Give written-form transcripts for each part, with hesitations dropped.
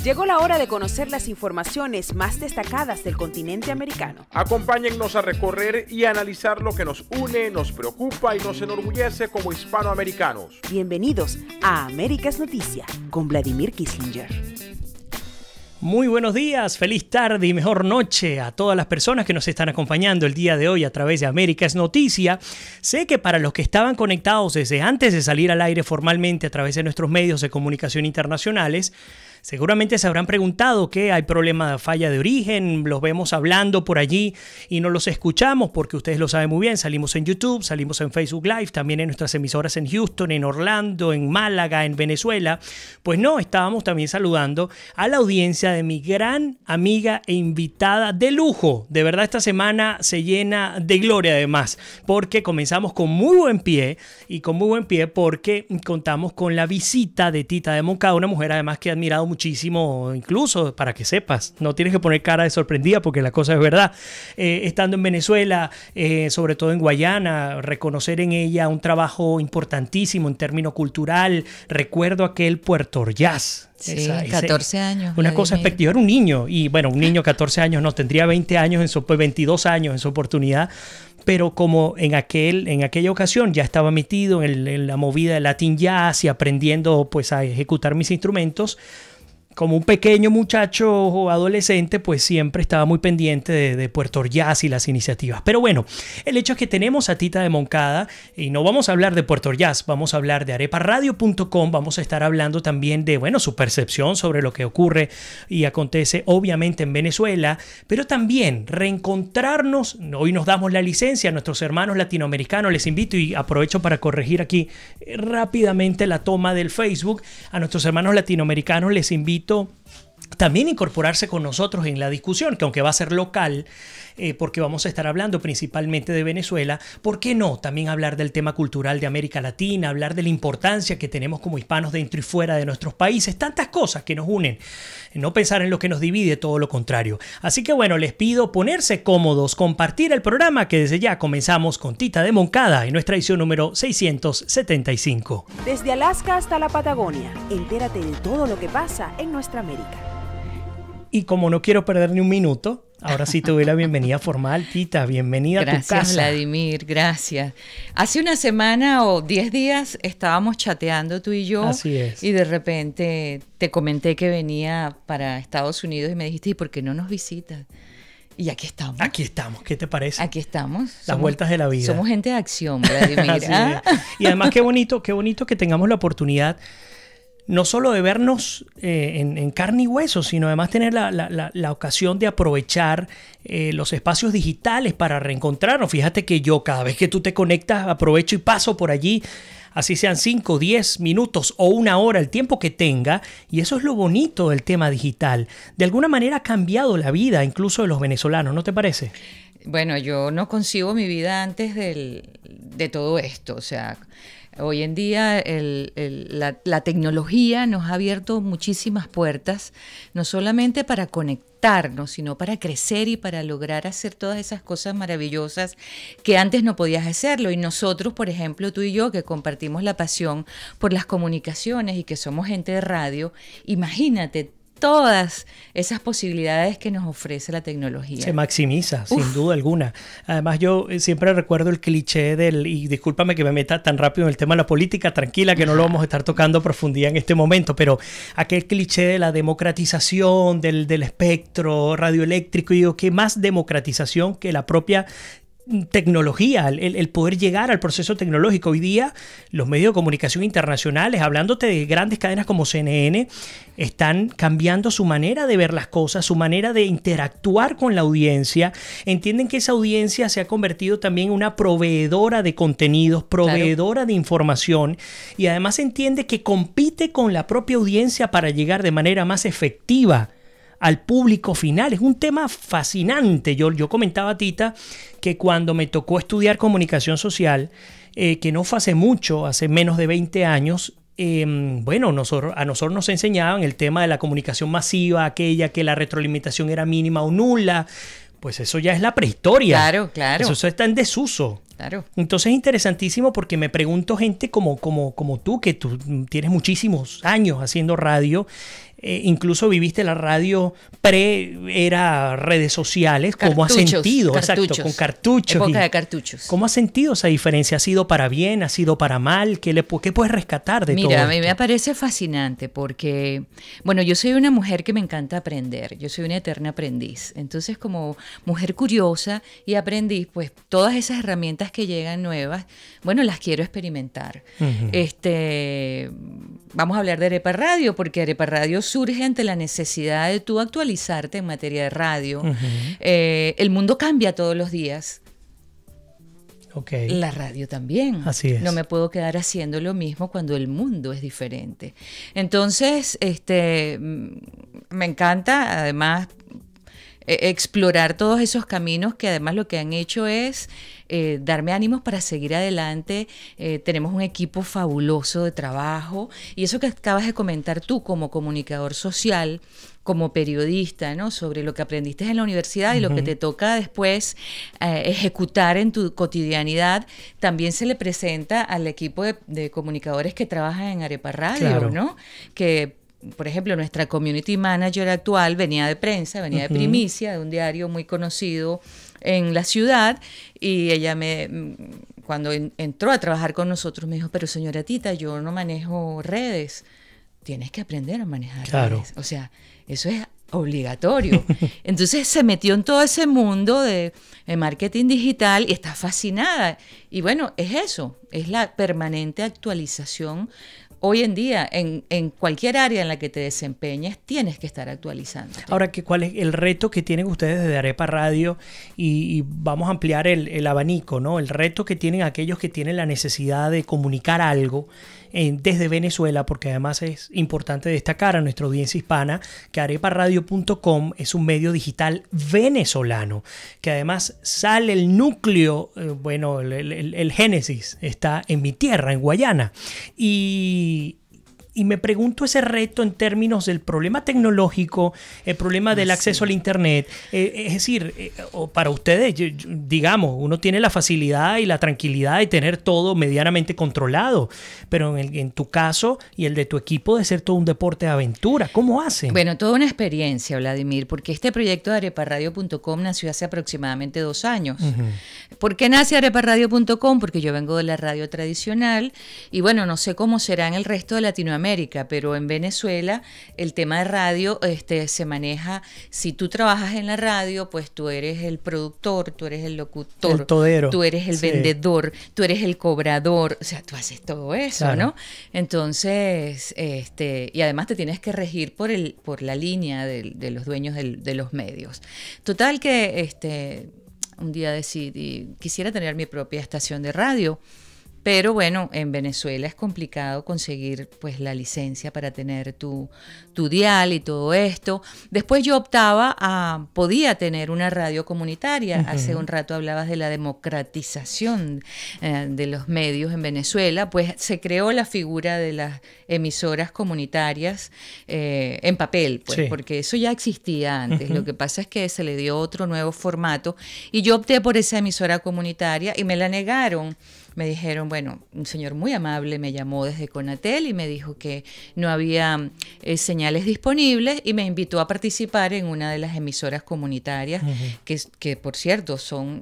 Llegó la hora de conocer las informaciones más destacadas del continente americano. Acompáñennos a recorrer y analizar lo que nos une, nos preocupa y nos enorgullece como hispanoamericanos. Bienvenidos a Américas Noticia con Vladimir Kislinger. Muy buenos días, feliz tarde y mejor noche a todas las personas que nos están acompañando el día de hoy a través de Américas Noticia. Sé que para los que estaban conectados desde antes de salir al aire formalmente a través de nuestros medios de comunicación internacionales, seguramente se habrán preguntado que hay problema de falla de origen, los vemos hablando por allí y no los escuchamos porque ustedes lo saben muy bien, salimos en YouTube, salimos en Facebook Live, también en nuestras emisoras en Houston, en Orlando, en Málaga, en Venezuela. Pues no, estábamos también saludando a la audiencia de mi gran amiga e invitada de lujo. De verdad esta semana se llena de gloria además, porque comenzamos con muy buen pie porque contamos con la visita de Tita de Moncada, una mujer además que he admirado muchísimo, incluso para que sepas, no tienes que poner cara de sorprendida porque la cosa es verdad. Estando en Venezuela, sobre todo en Guayana, reconocer en ella un trabajo importantísimo en términos cultural. Recuerdo aquel Puerto Jazz. Sí, 14 años. Una cosa espectacular. Era un niño, y bueno, un niño 14 años, no, tendría 20 años, 22 años en su oportunidad. Pero como en aquella ocasión ya estaba metido en la movida de Latin Jazz y aprendiendo pues a ejecutar mis instrumentos, como un pequeño muchacho o adolescente, pues siempre estaba muy pendiente de Puerto Jazz y las iniciativas. Pero bueno, el hecho es que tenemos a Tita de Moncada y no vamos a hablar de Puerto Jazz, vamos a hablar de areparadio.com, vamos a estar hablando también de, bueno, su percepción sobre lo que ocurre y acontece obviamente en Venezuela, pero también reencontrarnos. Hoy nos damos la licencia a nuestros hermanos latinoamericanos, les invito y aprovecho para corregir aquí rápidamente la toma del Facebook, a nuestros hermanos latinoamericanos les invito también incorporarse con nosotros en la discusión, que aunque va a ser local, porque vamos a estar hablando principalmente de Venezuela, ¿por qué no también hablar del tema cultural de América Latina, hablar de la importancia que tenemos como hispanos dentro y fuera de nuestros países, tantas cosas que nos unen, no pensar en lo que nos divide, todo lo contrario. Así que bueno, les pido ponerse cómodos, compartir el programa que desde ya comenzamos con Tita de Moncada en nuestra edición número 675. Desde Alaska hasta la Patagonia, entérate de todo lo que pasa en nuestra América. Y como no quiero perder ni un minuto, ahora sí te doy la bienvenida formal, Tita. Bienvenida a tu casa. Gracias, Vladimir, gracias. Hace una semana o 10 días estábamos chateando tú y yo. Así es. Y de repente te comenté que venía para Estados Unidos y me dijiste, ¿y por qué no nos visitas? Y aquí estamos. Aquí estamos, ¿qué te parece? Aquí estamos. Las vueltas de la vida. Somos gente de acción, Vladimir. Y además qué bonito que tengamos la oportunidad no solo de vernos en carne y hueso, sino además tener la ocasión de aprovechar los espacios digitales para reencontrarnos. Fíjate que yo cada vez que tú te conectas aprovecho y paso por allí, así sean 5, 10 minutos o una hora, el tiempo que tenga, y eso es lo bonito del tema digital. De alguna manera ha cambiado la vida incluso de los venezolanos, ¿no te parece? Bueno, yo no concibo mi vida antes de todo esto, o sea, hoy en día la tecnología nos ha abierto muchísimas puertas, no solamente para conectarnos, sino para crecer y para lograr hacer todas esas cosas maravillosas que antes no podías hacerlo. Y nosotros, por ejemplo, tú y yo, que compartimos la pasión por las comunicaciones y que somos gente de radio, imagínate todas esas posibilidades que nos ofrece la tecnología. Se maximiza, sin duda alguna. Además, yo siempre recuerdo el cliché y discúlpame que me meta tan rápido en el tema de la política, tranquila que no lo vamos a estar tocando a profundidad en este momento, pero aquel cliché de la democratización del espectro radioeléctrico, y digo, ¿qué más democratización que la propia tecnología, el poder llegar al proceso tecnológico? Hoy día los medios de comunicación internacionales, hablándote de grandes cadenas como CNN, están cambiando su manera de ver las cosas, su manera de interactuar con la audiencia. Entienden que esa audiencia se ha convertido también en una proveedora de contenidos, proveedora de información, y además entiende que compite con la propia audiencia para llegar de manera más efectiva al público final. Es un tema fascinante. Yo comentaba a Tita que cuando me tocó estudiar comunicación social, que no fue hace mucho, hace menos de 20 años, bueno, a nosotros nos enseñaban el tema de la comunicación masiva, aquella que la retroalimentación era mínima o nula. Pues eso ya es la prehistoria. Claro, claro. Eso está en desuso. Claro. Entonces es interesantísimo porque me pregunto gente como tú, que tú tienes muchísimos años haciendo radio, incluso viviste la radio pre-era redes sociales. ¿Cómo has sentido? Exacto, con cartuchos. Época de cartuchos. ¿Cómo has sentido esa diferencia? ¿Ha sido para bien? ¿Ha sido para mal? ¿Qué puedes rescatar de todo esto? Mira, a mí me parece fascinante porque, bueno, yo soy una mujer que me encanta aprender. Yo soy una eterna aprendiz. Entonces, como mujer curiosa y aprendiz, pues todas esas herramientas que llegan nuevas, bueno, las quiero experimentar. Vamos a hablar de Arepa Radio, porque Arepa Radio surge ante la necesidad de tú actualizarte en materia de radio. El mundo cambia todos los días. Okay. La radio también. Así es. No me puedo quedar haciendo lo mismo cuando el mundo es diferente. Entonces, me encanta, además, explorar todos esos caminos que además lo que han hecho es darme ánimos para seguir adelante. Tenemos un equipo fabuloso de trabajo y eso que acabas de comentar tú como comunicador social, como periodista, ¿no? Sobre lo que aprendiste en la universidad y lo que te toca después ejecutar en tu cotidianidad, también se le presenta al equipo de comunicadores que trabajan en Arepa Radio, claro, ¿no? Que, por ejemplo, nuestra community manager actual venía de prensa, venía de Primicia, de un diario muy conocido en la ciudad, y ella cuando entró a trabajar con nosotros me dijo, pero señora Tita, yo no manejo redes. Tienes que aprender a manejar redes. O sea, eso es obligatorio. Entonces se metió en todo ese mundo de marketing digital y está fascinada. Y bueno, es eso, es la permanente actualización. Hoy en día, en cualquier área en la que te desempeñes, tienes que estar actualizando. Ahora, ¿cuál es el reto que tienen ustedes desde Arepa Radio? Y vamos a ampliar el abanico, ¿no? El reto que tienen aquellos que tienen la necesidad de comunicar algo desde Venezuela, porque además es importante destacar a nuestra audiencia hispana que areparadio.com es un medio digital venezolano, que además sale el núcleo, el génesis está en mi tierra, en Guayana. Y me pregunto ese reto en términos del problema tecnológico, el problema del acceso al Internet. Es decir, para ustedes, digamos, uno tiene la facilidad y la tranquilidad de tener todo medianamente controlado, pero en tu caso y el de tu equipo de ser todo un deporte de aventura. ¿Cómo hacen? Bueno, toda una experiencia, Vladimir, porque este proyecto de areparadio.com nació hace aproximadamente 2 años. ¿Por qué nace areparadio.com? Porque yo vengo de la radio tradicional y bueno, no sé cómo será en el resto de Latinoamérica, pero en Venezuela el tema de radio se maneja, si tú trabajas en la radio, pues tú eres el productor, tú eres el locutor, el todero, tú eres el vendedor, tú eres el cobrador, o sea, tú haces todo eso, claro, ¿no? Entonces, y además te tienes que regir por la línea de los dueños de los medios. Total que un día decidí, quisiera tener mi propia estación de radio. Pero bueno, en Venezuela es complicado conseguir pues la licencia para tener tu dial y todo esto. Después yo podía tener una radio comunitaria. Hace un rato hablabas de la democratización de los medios en Venezuela. Pues se creó la figura de las emisoras comunitarias en papel, pues, sí, porque eso ya existía antes. Lo que pasa es que se le dio otro nuevo formato y yo opté por esa emisora comunitaria y me la negaron. Me dijeron, bueno, un señor muy amable me llamó desde Conatel y me dijo que no había señales disponibles y me invitó a participar en una de las emisoras comunitarias que por cierto,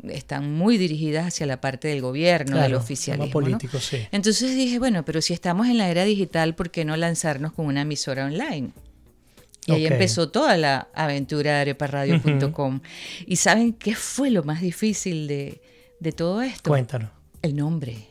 están muy dirigidas hacia la parte del gobierno, claro, del oficialismo, político, ¿no? Sí. Entonces dije, bueno, pero si estamos en la era digital, ¿por qué no lanzarnos con una emisora online? Y ahí empezó toda la aventura de areparadio.com. ¿Y saben qué fue lo más difícil de todo esto? Cuéntanos. El nombre.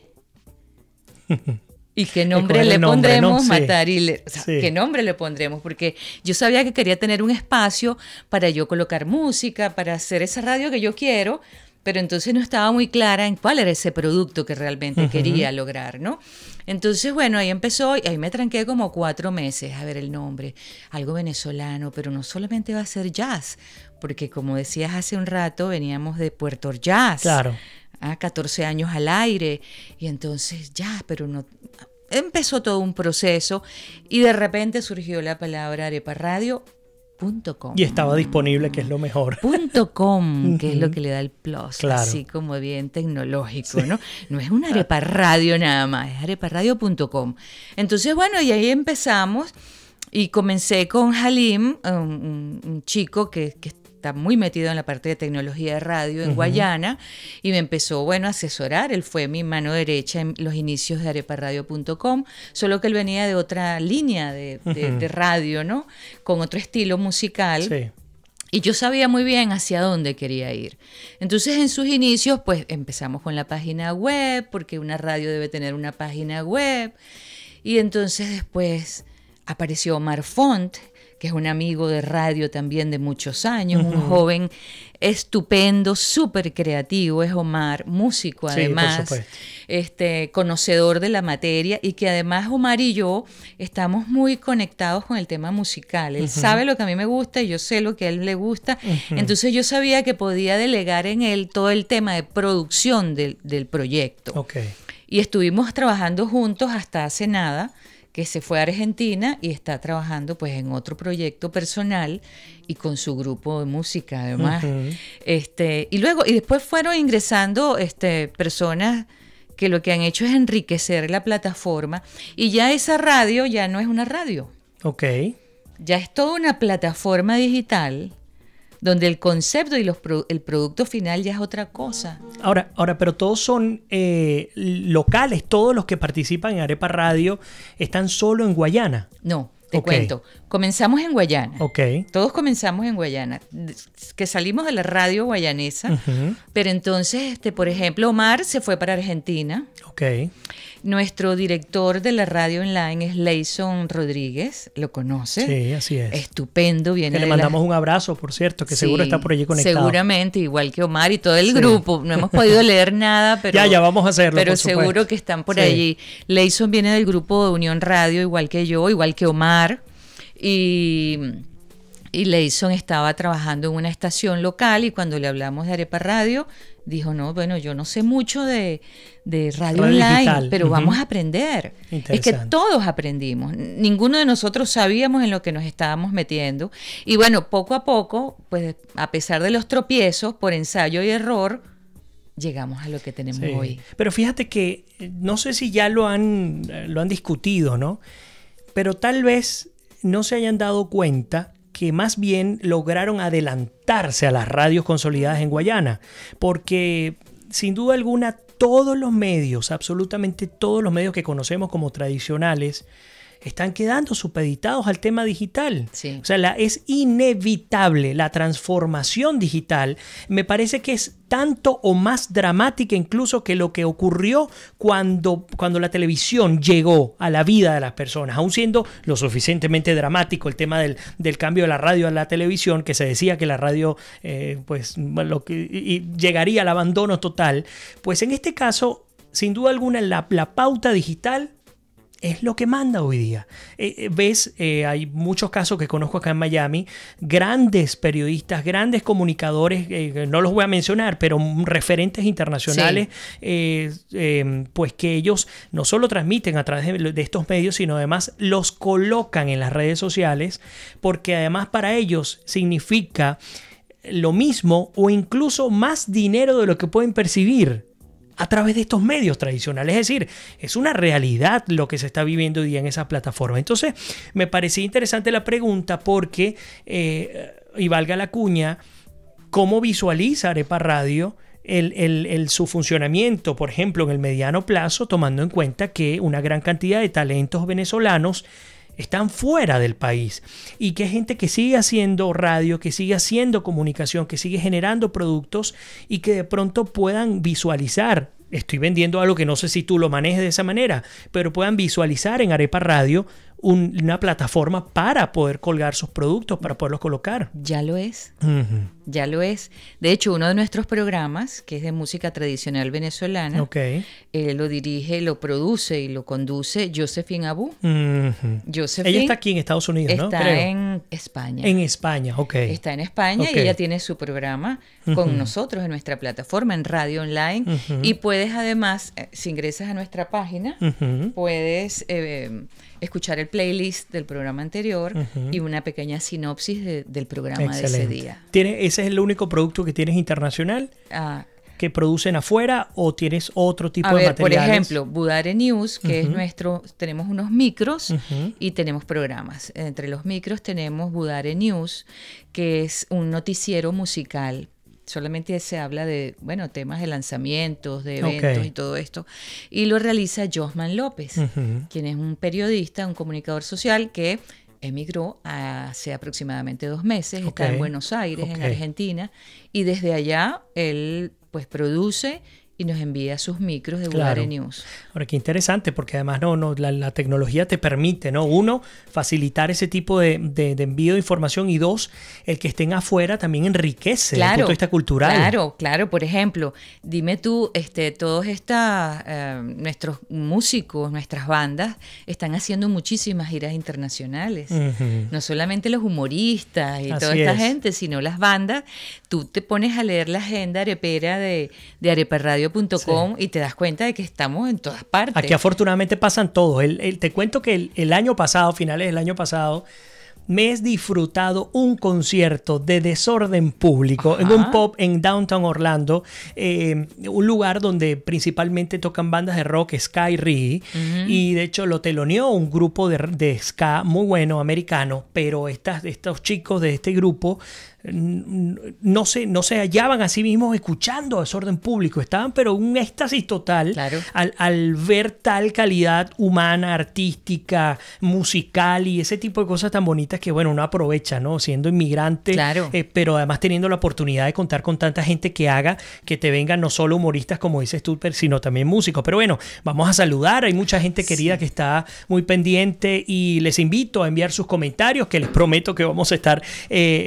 ¿Y qué nombre le pondremos? ¿No? Matariles. O sea, sí. ¿Qué nombre le pondremos? Porque yo sabía que quería tener un espacio para yo colocar música, para hacer esa radio que yo quiero, pero entonces no estaba muy clara en cuál era ese producto que realmente quería lograr, ¿no? Entonces, bueno, ahí empezó y ahí me tranqué como 4 meses a ver el nombre. Algo venezolano, pero no solamente va a ser jazz, porque como decías hace un rato, veníamos de Puerto Jazz. Claro. 14 años al aire y entonces ya, pero no, empezó todo un proceso y de repente surgió la palabra areparadio.com. Y estaba disponible, que es lo mejor. .com, que es lo que le da el plus, claro, así como bien tecnológico, sí, ¿no? No es una Arepa Radio nada más, es areparadio.com. Entonces, bueno, y ahí empezamos. Y comencé con Halim, un chico que está muy metido en la parte de tecnología de radio en Guayana, y me empezó, bueno, a asesorar. Él fue mi mano derecha en los inicios de areparadio.com, solo que él venía de otra línea de radio, ¿no? Con otro estilo musical. Sí. Y yo sabía muy bien hacia dónde quería ir. Entonces, en sus inicios, pues empezamos con la página web, porque una radio debe tener una página web. Y entonces después apareció Omar Font, que es un amigo de radio también de muchos años, un joven estupendo, súper creativo, es Omar, músico además, conocedor de la materia, y que además Omar y yo estamos muy conectados con el tema musical. Él sabe lo que a mí me gusta y yo sé lo que a él le gusta, entonces yo sabía que podía delegar en él todo el tema de producción del proyecto. Okay. Y estuvimos trabajando juntos hasta hace nada, que se fue a Argentina y está trabajando pues en otro proyecto personal y con su grupo de música además. Y después fueron ingresando personas que lo que han hecho es enriquecer la plataforma, y ya esa radio ya no es una radio. Ok. Ya es toda una plataforma digital donde el concepto y el producto final ya es otra cosa. Ahora, pero todos son locales, todos los que participan en Arepa Radio están solo en Guayana. No, te cuento. Comenzamos en Guayana. Ok. Todos comenzamos en Guayana, que salimos de la radio guayanesa, pero entonces, por ejemplo, Omar se fue para Argentina. Ok. Nuestro director de la radio online es Leison Rodríguez, ¿lo conoce? Sí, así es. Estupendo, viene. Que le mandamos un abrazo, por cierto, que seguro está por allí conectado. Seguramente, igual que Omar y todo el grupo. No hemos podido leer nada, pero ya vamos a hacerlo. Pero seguro que están por allí. Leison viene del grupo de Unión Radio, igual que yo, igual que Omar. Y Leison estaba trabajando en una estación local, y cuando le hablamos de Arepa Radio, dijo, no, bueno, yo no sé mucho de radio online, digital, pero vamos a aprender. Es que todos aprendimos. Ninguno de nosotros sabíamos en lo que nos estábamos metiendo. Y bueno, poco a poco, pues a pesar de los tropiezos, por ensayo y error, llegamos a lo que tenemos hoy. Pero fíjate que, no sé si ya lo han discutido, ¿no? Pero tal vez no se hayan dado cuenta que más bien lograron adelantarse a las radios consolidadas en Guayana, porque sin duda alguna todos los medios, absolutamente todos los medios que conocemos como tradicionales, están quedando supeditados al tema digital. Sí. O sea, es inevitable la transformación digital. Me parece que es tanto o más dramática incluso que lo que ocurrió cuando la televisión llegó a la vida de las personas, aún siendo lo suficientemente dramático el tema del cambio de la radio a la televisión, que se decía que la radio llegaría al abandono total. Pues en este caso, sin duda alguna, la pauta digital es lo que manda hoy día. Hay muchos casos que conozco acá en Miami, grandes periodistas, grandes comunicadores, no los voy a mencionar, pero referentes internacionales, pues que ellos no solo transmiten a través de estos medios, sino además los colocan en las redes sociales, porque además para ellos significa lo mismo o incluso más dinero de lo que pueden percibir a través de estos medios tradicionales. Es decir, es una realidad lo que se está viviendo hoy día en esas plataformas. Entonces, me parecía interesante la pregunta porque, y valga la cuña, ¿cómo visualiza Arepa Radio su funcionamiento, por ejemplo, en el mediano plazo, tomando en cuenta que una gran cantidad de talentos venezolanos están fuera del país y que hay gente que sigue haciendo radio, que sigue haciendo comunicación, que sigue generando productos y que de pronto puedan visualizar, estoy vendiendo algo que no sé si tú lo manejes de esa manera, pero puedan visualizar en Arepa Radio una plataforma para poder colgar sus productos, para poderlos colocar. Ya lo es. Ya lo es. De hecho, uno de nuestros programas, que es de música tradicional venezolana, lo dirige, lo produce y lo conduce Josephine Abou. Josephine, ella está aquí en Estados Unidos, ¿no? Está en España. En España, Está en España y ella tiene su programa con nosotros en nuestra plataforma, en radio online. Y puedes además, si ingresas a nuestra página, puedes escuchar el playlist del programa anterior y una pequeña sinopsis del programa de ese día. ¿Ese es el único producto que tienes internacional? que producen afuera o tienes otro tipo de ver, materiales? Por ejemplo, Budare News, que es tenemos unos micros y tenemos programas. Entre los micros tenemos Budare News, que es un noticiero musical. Solamente se habla de, bueno, temas de lanzamientos, de eventos y todo esto. Y lo realiza Josman López, quien es un periodista, un comunicador social que emigró hace aproximadamente 2 meses, está en Buenos Aires, en Argentina, y desde allá él pues produce y nos envía sus micros de Budare News. Ahora, qué interesante, porque además la tecnología te permite, ¿no? Uno, facilitar ese tipo de envío de información, y dos, el que estén afuera también enriquece desde el punto de vista cultural. Claro. Por ejemplo, dime tú, todos nuestros músicos, nuestras bandas, están haciendo muchísimas giras internacionales. No solamente los humoristas y toda esta gente, sino las bandas. Tú te pones a leer la agenda arepera de areparadio.com y te das cuenta de que estamos en todas partes. Aquí afortunadamente pasan todos. Te cuento que el año pasado, finales del año pasado, me he disfrutado un concierto de Desorden Público en un pub en Downtown Orlando, un lugar donde principalmente tocan bandas de rock, ska y reggae, y de hecho lo teloneó un grupo de ska muy bueno, americano, pero estos chicos de este grupo no se hallaban a sí mismos escuchando Desorden Público, estaban pero un éxtasis total al ver tal calidad humana, artística, musical y ese tipo de cosas tan bonitas que bueno, uno aprovecha, ¿no? Siendo inmigrante, pero además teniendo la oportunidad de contar con tanta gente que haga que te vengan no solo humoristas como dices tú, sino también músicos. Pero bueno, vamos a saludar, hay mucha gente querida que está muy pendiente y les invito a enviar sus comentarios, que les prometo que vamos a estar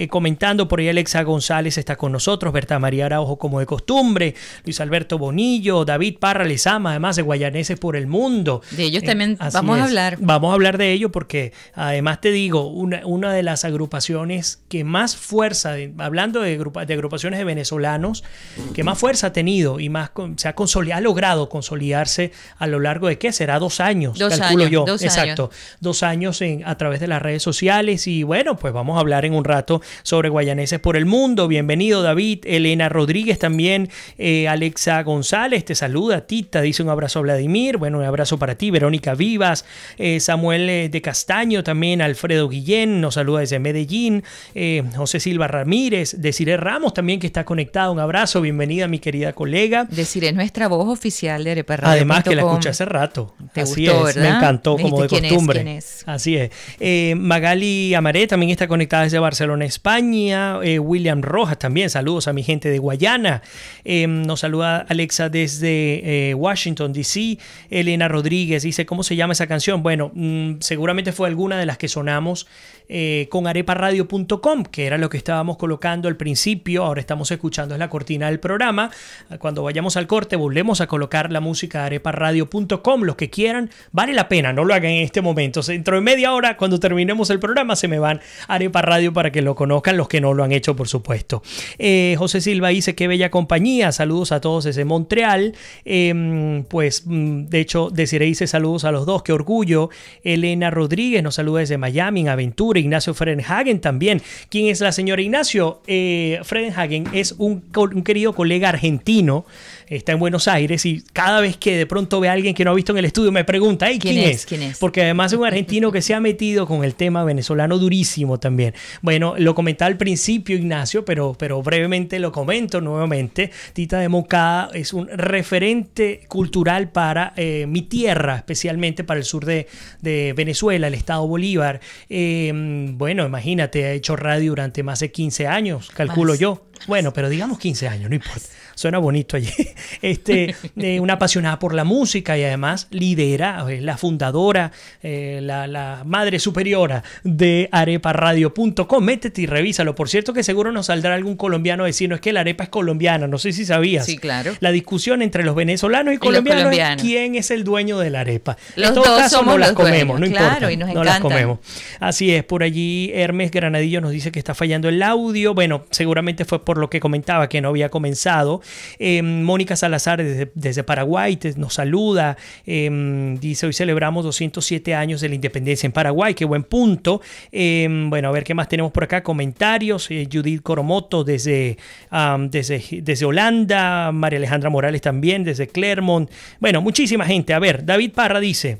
comentando. Por ahí Alexa González está con nosotros, Berta María Araujo como de costumbre, Luis Alberto Bonillo, David Parra Lezama, además de Guayaneses por el Mundo. De ellos también vamos a hablar. Vamos a hablar de ello porque además te digo, una de las agrupaciones que más fuerza, hablando de agrupaciones de venezolanos, que más fuerza ha tenido y más se ha logrado consolidarse a lo largo de, ¿qué será? 2 años, calculo yo. 2 años a través de las redes sociales. Y bueno, pues vamos a hablar en un rato sobre Guayaneses por el Mundo. Bienvenido, David. Elena Rodríguez también, Alexa González te saluda, Tita dice un abrazo a Vladimir, bueno, un abrazo para ti, Verónica Vivas, Samuel de Castaño también, Alfredo Guillén nos saluda desde Medellín, José Silva Ramírez, Desiree Ramos también que está conectado, un abrazo, bienvenida mi querida colega. Desiree es nuestra voz oficial de areparadio.com. Además que la escuché hace rato. ¿Te Así gustó, es, verdad? Me encantó como de costumbre. ¿Quién es? Así es. Magali Amaré también está conectada desde Barcelona, España. William Rojas también, saludos a mi gente de Guayana. Nos saluda Alexa desde Washington, D.C. Elena Rodríguez dice, ¿cómo se llama esa canción? Bueno, seguramente fue alguna de las que sonamos con areparadio.com, que era lo que estábamos colocando al principio. Ahora estamos escuchando, es la cortina del programa. Cuando vayamos al corte volvemos a colocar la música de areparadio.com. Los que quieran, vale la pena, no lo hagan en este momento. Dentro de media hora, cuando terminemos el programa, se me van a Arepa Radio para que lo conozcan los que no lo han hecho, por supuesto. José Silva dice, qué bella compañía, saludos a todos desde Montreal. De hecho, Desiree dice saludos a los dos, qué orgullo. Elena Rodríguez nos saluda desde Miami, en Aventura. Ignacio Fredenhagen también. ¿Quién es la señora Ignacio? Fredenhagen es un querido colega argentino, está en Buenos Aires y cada vez que de pronto ve a alguien que no ha visto en el estudio me pregunta, hey, ¿quién es? Porque además es un argentino que se ha metido con el tema venezolano durísimo también. Bueno, lo comentaba al principio Ignacio, pero brevemente lo comento nuevamente. Tita de Moncada es un referente cultural para mi tierra, especialmente para el sur de Venezuela, el estado Bolívar. Bueno, imagínate, ha hecho radio durante más de 15 años, calculo yo. Bueno, pero digamos 15 años, no importa. Suena bonito allí. Una apasionada por la música y además lidera, es la fundadora, la madre superiora de areparadio.com. Métete y revísalo. Por cierto que seguro nos saldrá algún colombiano a decir, no es que la arepa es colombiana, no sé si sabías. Sí, claro. La discusión entre los venezolanos y colombianos es quién es el dueño de la arepa. Los en todo dos caso somos no las los comemos, dueños, no claro, importa. y nos no las encantan. comemos. Así es, por allí Hermes Granadillo nos dice que está fallando el audio. Bueno, seguramente fue por lo que comentaba que no había comenzado. Mónica Salazar desde Paraguay nos saluda. Dice, hoy celebramos 207 años de la independencia en Paraguay. Qué buen punto. Bueno, a ver qué más tenemos por acá. Comentarios. Judith Coromoto desde Holanda. María Alejandra Morales también desde Clermont. Bueno, muchísima gente. A ver, David Parra dice...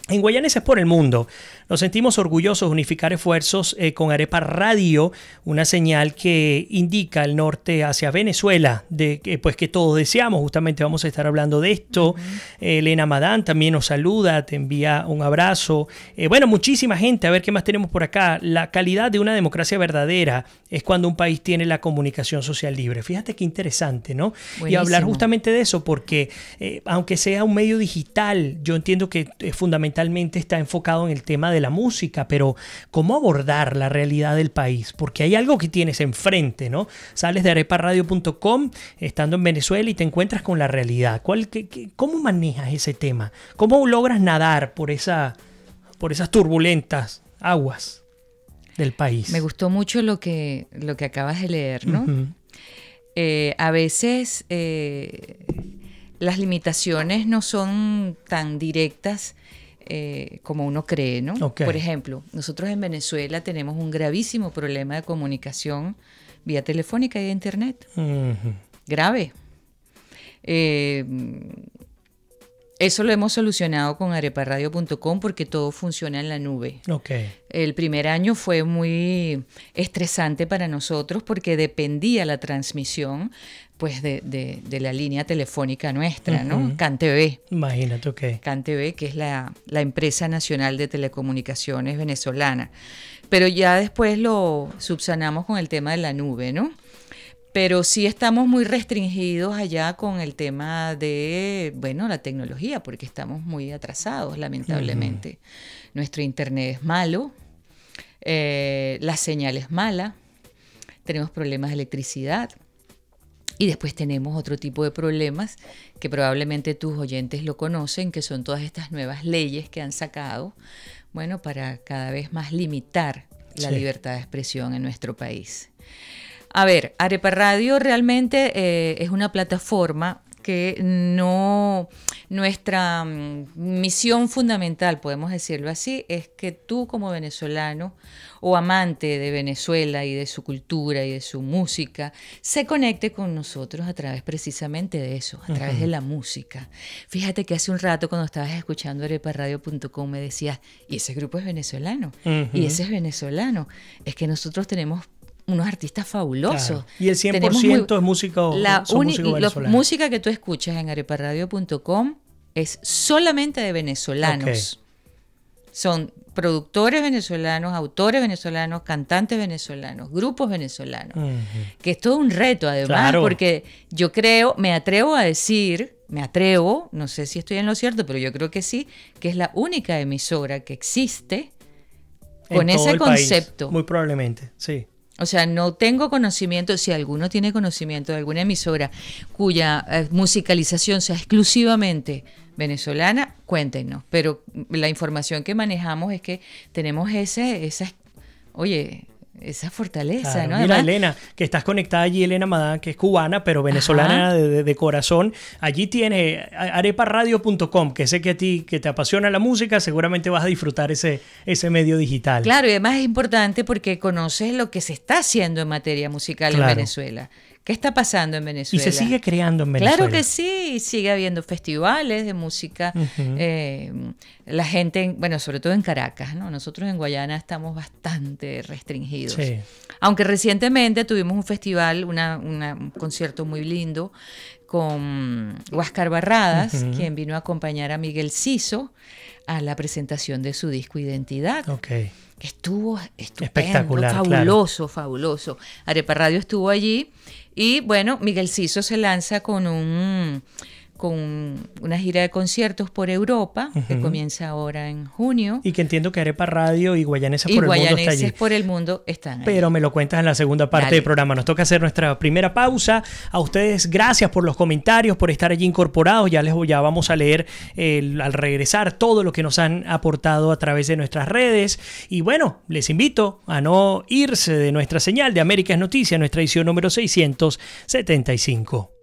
En Guayaneses por el mundo, nos sentimos orgullosos de unificar esfuerzos con Arepa Radio, una señal que indica el norte hacia Venezuela, pues que todos deseamos. Justamente vamos a estar hablando de esto. Elena Madán también nos saluda, te envía un abrazo. Bueno, muchísima gente. A ver qué más tenemos por acá. La calidad de una democracia verdadera es cuando un país tiene la comunicación social libre. Fíjate qué interesante, ¿no? Buenísimo. Y hablar justamente de eso, porque aunque sea un medio digital, yo entiendo que es fundamentalmente está enfocado en el tema de la música, pero ¿cómo abordar la realidad del país? Porque hay algo que tienes enfrente, ¿no? Sales de areparadio.com estando en Venezuela y te encuentras con la realidad. ¿Cómo manejas ese tema? ¿Cómo logras nadar por esas turbulentas aguas del país? Me gustó mucho lo que acabas de leer, ¿no? A veces las limitaciones no son tan directas como uno cree, ¿no? Okay. Por ejemplo, nosotros en Venezuela tenemos un gravísimo problema de comunicación vía telefónica y de internet. Grave. Eso lo hemos solucionado con areparadio.com porque todo funciona en la nube. Okay. El primer año fue muy estresante para nosotros porque dependía la transmisión pues de la línea telefónica nuestra, ¿no? CanTV. Imagínate, ok. CanTV, que es la empresa nacional de telecomunicaciones venezolana. Pero ya después lo subsanamos con el tema de la nube, ¿no? Pero sí estamos muy restringidos allá con el tema de, bueno, la tecnología, porque estamos muy atrasados, lamentablemente. Nuestro internet es malo, la señal es mala, tenemos problemas de electricidad. Y después tenemos otro tipo de problemas que probablemente tus oyentes lo conocen, que son todas estas nuevas leyes que han sacado, bueno, para cada vez más limitar la libertad de expresión en nuestro país. A ver, Arepa Radio realmente es una plataforma que nuestra misión fundamental, podemos decirlo así, es que tú como venezolano o amante de Venezuela y de su cultura y de su música, se conecte con nosotros a través precisamente de eso, a través de la música. Fíjate que hace un rato cuando estabas escuchando areparadio.com me decías, y ese grupo es venezolano, y ese es venezolano. Es que nosotros tenemos unos artistas fabulosos. Claro. Y el 100% es música venezolana. La música que tú escuchas en areparadio.com es solamente de venezolanos. Okay. Son productores venezolanos, autores venezolanos, cantantes venezolanos, grupos venezolanos. Que es todo un reto además, porque yo creo, me atrevo, no sé si estoy en lo cierto, pero yo creo que sí, que es la única emisora que existe con ese concepto. País, muy probablemente, sí. O sea, no tengo conocimiento, si alguno tiene conocimiento de alguna emisora cuya musicalización sea exclusivamente venezolana, cuéntenos. Pero la información que manejamos es que tenemos esa fortaleza, claro. ¿no? Mira, además, Elena, que estás conectada allí, Elena Madán, que es cubana, pero venezolana de corazón. Allí tiene areparadio.com, que sé que a ti, que te apasiona la música, seguramente vas a disfrutar ese medio digital. Claro, y además es importante porque conoces lo que se está haciendo en materia musical en Venezuela. ¿Qué está pasando en Venezuela? Y se sigue creando en Venezuela. Claro que sí, sigue habiendo festivales de música. La gente, bueno, sobre todo en Caracas, ¿no? Nosotros en Guayana estamos bastante restringidos. Sí. Aunque recientemente tuvimos un festival, un concierto muy lindo con Huáscar Barradas, quien vino a acompañar a Miguel Ciso a la presentación de su disco Identidad. Okay. Estuvo estupendo, espectacular, fabuloso. Arepa Radio estuvo allí y bueno, Miguel Ciso se lanza con con una gira de conciertos por Europa, que comienza ahora en junio. Y que entiendo que Arepa Radio y Guayaneses por el Mundo está allí. Por el Mundo están allí. Pero me lo cuentas en la segunda parte del programa. Nos toca hacer nuestra primera pausa. A ustedes, gracias por los comentarios, por estar allí incorporados. Ya vamos a leer al regresar todo lo que nos han aportado a través de nuestras redes. Y bueno, les invito a no irse de nuestra señal de América es Noticia, nuestra edición número 675.